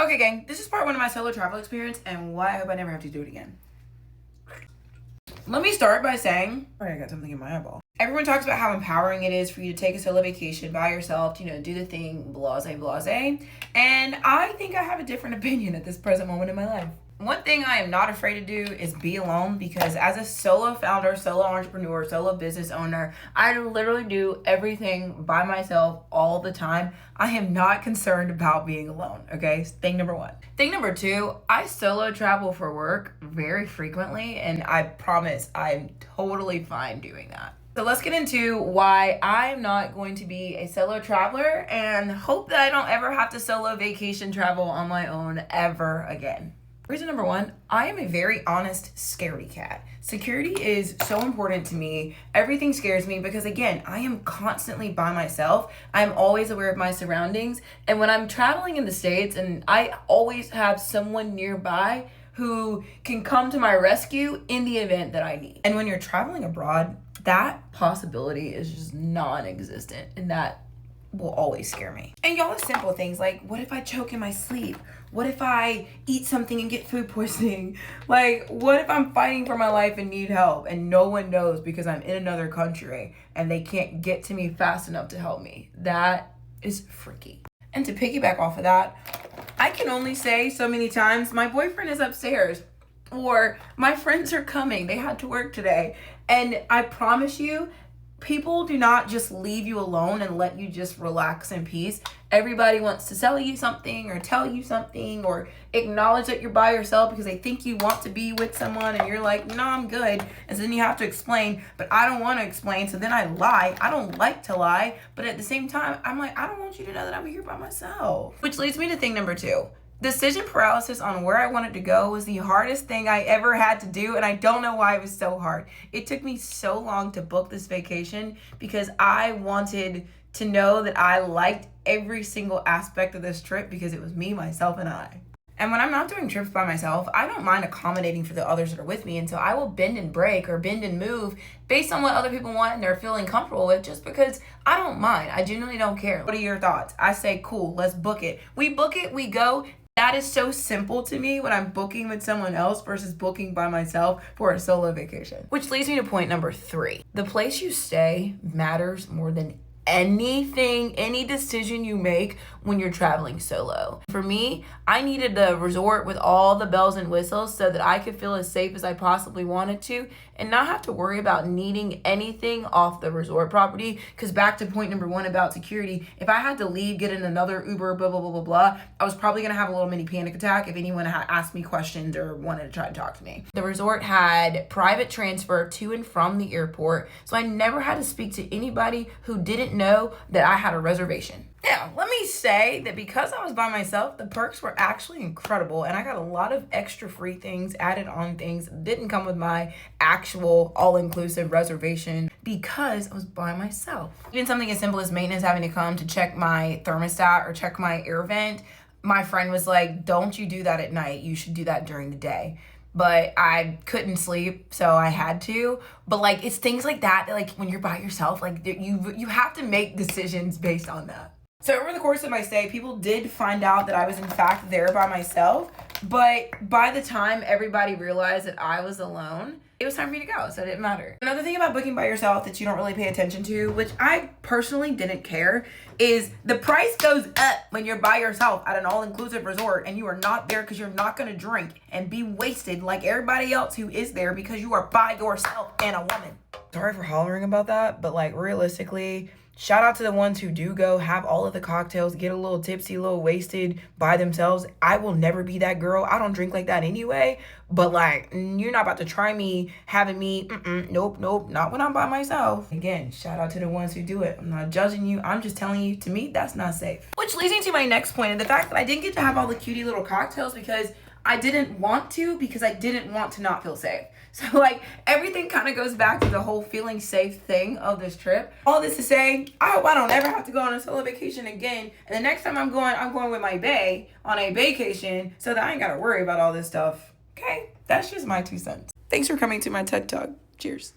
Okay, gang, this is part one of my solo travel experience and why I hope I never have to do it again. Let me start by saying, I got something in my eyeball. Everyone talks about how empowering it is for you to take a solo vacation by yourself, to, do the thing, blase. And I think I have a different opinion at this present moment in my life. One thing I am not afraid to do is be alone, because as a solo founder, solo entrepreneur, solo business owner, I literally do everything by myself all the time. I am not concerned about being alone, okay? Thing number one. Thing number two, I solo travel for work very frequently, and I promise I'm totally fine doing that. So let's get into why I'm not going to be a solo traveler and hope that I don't ever have to solo vacation travel on my own ever again. Reason number one, I am a very honest scaredy cat. Security is so important to me. Everything scares me because, again, I am constantly by myself. I'm always aware of my surroundings. And when I'm traveling in the States, and I always have someone nearby who can come to my rescue in the event that I need. And when you're traveling abroad, that possibility is just non-existent, and that will always scare me. And y'all have simple things like, what if I choke in my sleep? What if I eat something and get food poisoning? Like, what if I'm fighting for my life and need help and no one knows because I'm in another country and they can't get to me fast enough to help me? That is freaky. And to piggyback off of that, I can only say so many times, my boyfriend is upstairs, or my friends are coming, they had to work today. And I promise you, people do not just leave you alone and let you just relax in peace. Everybody wants to sell you something or tell you something or acknowledge that you're by yourself because they think you want to be with someone, and you're like, no, I'm good. And so then you have to explain, but I don't want to explain. So then I lie. I don't like to lie. But at the same time, I'm like, I don't want you to know that I'm here by myself. Which leads me to thing number two. Decision paralysis on where I wanted to go was the hardest thing I ever had to do, and I don't know why it was so hard. It took me so long to book this vacation because I wanted to know that I liked every single aspect of this trip because it was me, myself, and I. And when I'm not doing trips by myself, I don't mind accommodating for the others that are with me. And so I will bend and break or bend and move based on what other people want and they're feeling comfortable with, just because I don't mind. I genuinely don't care. What are your thoughts? I say, cool, let's book it. We book it, we go. That is so simple to me when I'm booking with someone else versus booking by myself for a solo vacation. Which leads me to point number three. The place you stay matters more than anything, any decision you make when you're traveling solo. For me, I needed a resort with all the bells and whistles so that I could feel as safe as I possibly wanted to and not have to worry about needing anything off the resort property. Because back to point number one about security, if I had to leave, get in another Uber, blah, blah, blah, blah, blah, I was probably gonna have a little mini panic attack if anyone had asked me questions or wanted to try to talk to me. The resort had private transfer to and from the airport, so I never had to speak to anybody who didn't know that I had a reservation. Now, let me say that because I was by myself, the perks were actually incredible, and I got a lot of extra free things, added on things that didn't come with my actual all-inclusive reservation because I was by myself. Even something as simple as maintenance having to come to check my thermostat or check my air vent, my friend was like, don't you do that at night, you should do that during the day. But I couldn't sleep, so I had to. But like, it's things like that like when you're by yourself, like you have to make decisions based on that. So over the course of my stay, people did find out that I was in fact there by myself. But by the time everybody realized that I was alone, it was time for me to go, so it didn't matter. Another thing about booking by yourself that you don't really pay attention to, which I personally didn't care, is the price goes up when you're by yourself at an all-inclusive resort and you are not there because you're not going to drink and be wasted like everybody else who is there because you are by yourself and a woman. Sorry for hollering about that, but like realistically, shout out to the ones who do go, have all of the cocktails, get a little tipsy, a little wasted by themselves. I will never be that girl. I don't drink like that anyway. But like, you're not about to try me, having me, nope, not when I'm by myself. Again, shout out to the ones who do it. I'm not judging you. I'm just telling you, to me, that's not safe. Which leads me to my next point, and the fact that I didn't get to have all the cutie little cocktails because I didn't want to, because I didn't want to not feel safe. So like, everything kind of goes back to the whole feeling safe thing of this trip. All this to say, I hope I don't ever have to go on a solo vacation again. And the next time I'm going with my bae on a vacation so that I ain't got to worry about all this stuff. Okay, that's just my 2 cents. Thanks for coming to my TED Talk. Cheers.